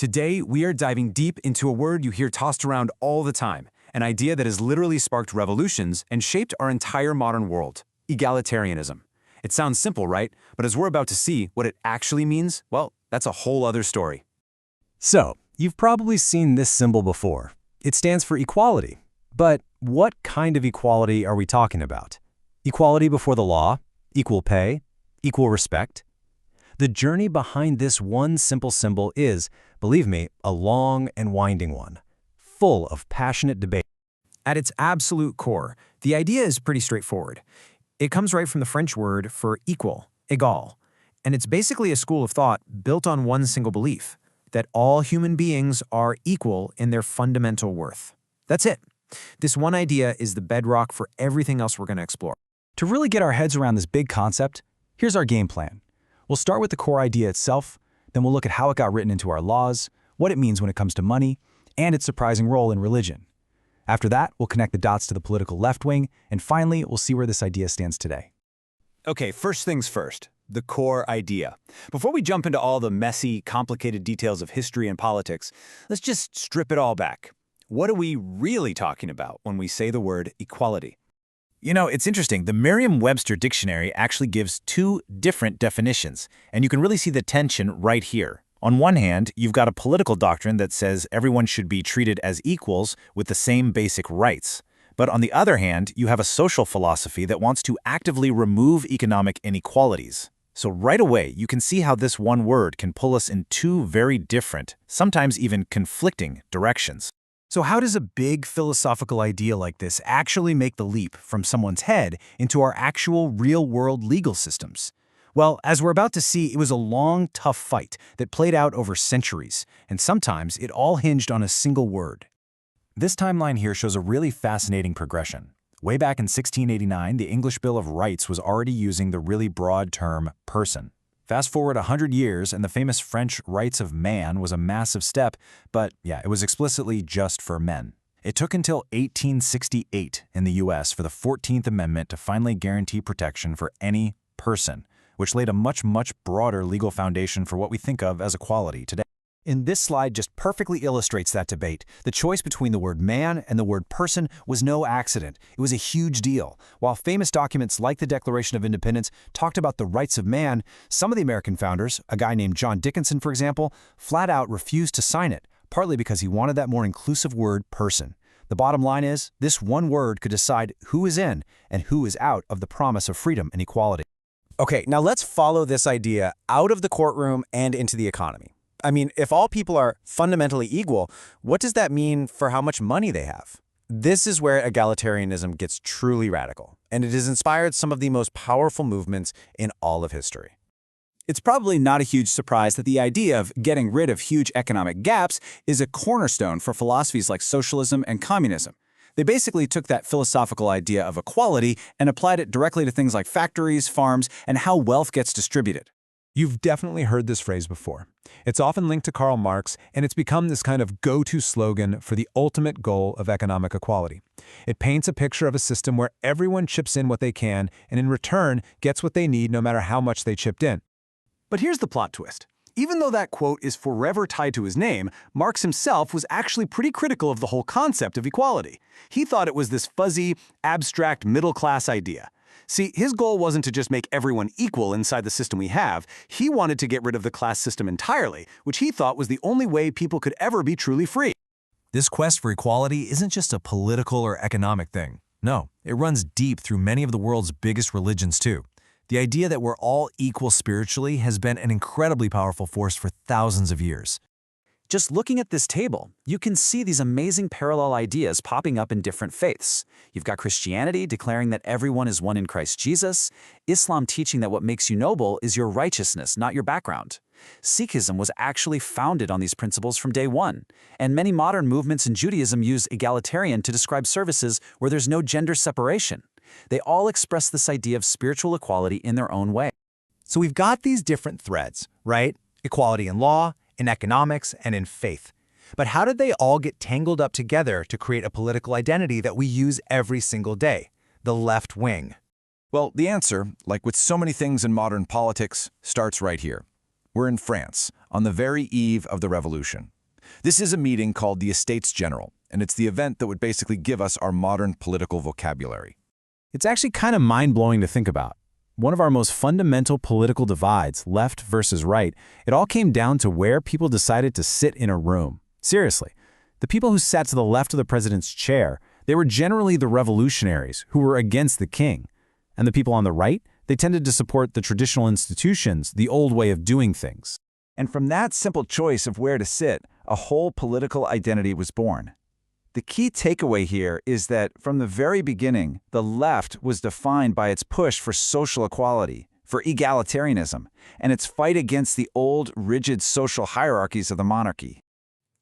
Today, we are diving deep into a word you hear tossed around all the time, an idea that has literally sparked revolutions and shaped our entire modern world: egalitarianism. It sounds simple, right? But as we're about to see, what it actually means, well, that's a whole other story. So, you've probably seen this symbol before. It stands for equality. But what kind of equality are we talking about? Equality before the law? Equal pay? Equal respect? The journey behind this one simple symbol is, believe me, a long and winding one, full of passionate debate. At its absolute core, the idea is pretty straightforward. It comes right from the French word for equal, égal, and it's basically a school of thought built on one single belief, that all human beings are equal in their fundamental worth. That's it. This one idea is the bedrock for everything else we're going to explore. To really get our heads around this big concept, here's our game plan. We'll start with the core idea itself, then we'll look at how it got written into our laws, what it means when it comes to money, and its surprising role in religion. After that, we'll connect the dots to the political left wing, and finally, we'll see where this idea stands today. Okay, first things first, the core idea. Before we jump into all the messy, complicated details of history and politics, let's just strip it all back. What are we really talking about when we say the word equality? You know, it's interesting. The Merriam-Webster dictionary actually gives two different definitions, and you can really see the tension right here. On one hand, you've got a political doctrine that says everyone should be treated as equals with the same basic rights. But on the other hand, you have a social philosophy that wants to actively remove economic inequalities. So right away, you can see how this one word can pull us in two very different, sometimes even conflicting directions. So how does a big philosophical idea like this actually make the leap from someone's head into our actual real-world legal systems? Well, as we're about to see, it was a long, tough fight that played out over centuries, and sometimes it all hinged on a single word. This timeline here shows a really fascinating progression. Way back in 1689, the English Bill of Rights was already using the really broad term person. Fast forward 100 years, and the famous French Rights of Man was a massive step, but yeah, it was explicitly just for men. It took until 1868 in the US for the 14th Amendment to finally guarantee protection for any person, which laid a much broader legal foundation for what we think of as equality today. In this slide just perfectly illustrates that debate. The choice between the word man and the word person was no accident. It was a huge deal. While famous documents like the Declaration of Independence talked about the rights of man, some of the American founders, a guy named John Dickinson, for example, flat out refused to sign it, partly because he wanted that more inclusive word person. The bottom line is, this one word could decide who is in and who is out of the promise of freedom and equality. Okay, now let's follow this idea out of the courtroom and into the economy. I mean, if all people are fundamentally equal, what does that mean for how much money they have? This is where egalitarianism gets truly radical, and it has inspired some of the most powerful movements in all of history. It's probably not a huge surprise that the idea of getting rid of huge economic gaps is a cornerstone for philosophies like socialism and communism. They basically took that philosophical idea of equality and applied it directly to things like factories, farms, and how wealth gets distributed. You've definitely heard this phrase before. It's often linked to Karl Marx, and it's become this kind of go-to slogan for the ultimate goal of economic equality. It paints a picture of a system where everyone chips in what they can and in return gets what they need no matter how much they chipped in. But here's the plot twist. Even though that quote is forever tied to his name, Marx himself was actually pretty critical of the whole concept of equality. He thought it was this fuzzy, abstract middle-class idea. See, his goal wasn't to just make everyone equal inside the system we have. He wanted to get rid of the class system entirely, which he thought was the only way people could ever be truly free. This quest for equality isn't just a political or economic thing. No, it runs deep through many of the world's biggest religions too. The idea that we're all equal spiritually has been an incredibly powerful force for thousands of years. Just looking at this table, you can see these amazing parallel ideas popping up in different faiths. You've got Christianity declaring that everyone is one in Christ Jesus, Islam teaching that what makes you noble is your righteousness, not your background. Sikhism was actually founded on these principles from day one, and many modern movements in Judaism use egalitarian to describe services where there's no gender separation. They all express this idea of spiritual equality in their own way. So we've got these different threads, right? Equality in law, in economics, and in faith. But how did they all get tangled up together to create a political identity that we use every single day? The left wing. Well, the answer, like with so many things in modern politics, starts right here. We're in France, on the very eve of the revolution. This is a meeting called the Estates General, and it's the event that would basically give us our modern political vocabulary. It's actually kind of mind-blowing to think about. One of our most fundamental political divides, left versus right, it all came down to where people decided to sit in a room. Seriously, the people who sat to the left of the president's chair, they were generally the revolutionaries who were against the king. And the people on the right, they tended to support the traditional institutions, the old way of doing things. And from that simple choice of where to sit, a whole political identity was born. The key takeaway here is that from the very beginning, the left was defined by its push for social equality, for egalitarianism, and its fight against the old, rigid social hierarchies of the monarchy.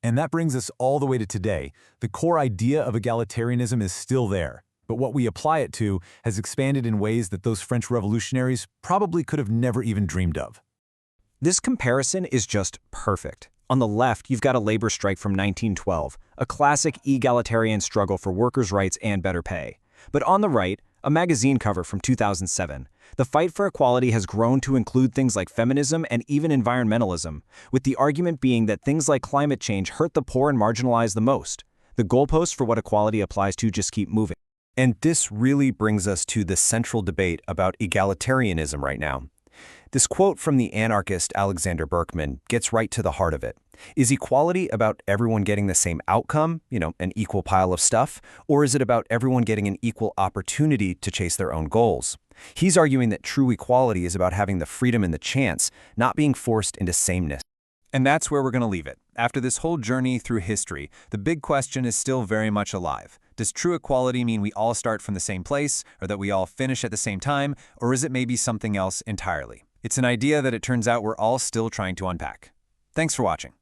And that brings us all the way to today. The core idea of egalitarianism is still there, but what we apply it to has expanded in ways that those French revolutionaries probably could have never even dreamed of. This comparison is just perfect. On the left, you've got a labor strike from 1912, a classic egalitarian struggle for workers' rights and better pay. But on the right, a magazine cover from 2007. The fight for equality has grown to include things like feminism and even environmentalism, with the argument being that things like climate change hurt the poor and marginalized the most. The goalposts for what equality applies to just keep moving. And this really brings us to the central debate about egalitarianism right now. This quote from the anarchist Alexander Berkman gets right to the heart of it. Is equality about everyone getting the same outcome, an equal pile of stuff, or is it about everyone getting an equal opportunity to chase their own goals? He's arguing that true equality is about having the freedom and the chance, not being forced into sameness. And that's where we're going to leave it. After this whole journey through history, the big question is still very much alive. Does true equality mean we all start from the same place, or that we all finish at the same time, or is it maybe something else entirely? It's an idea that it turns out we're all still trying to unpack. Thanks for watching.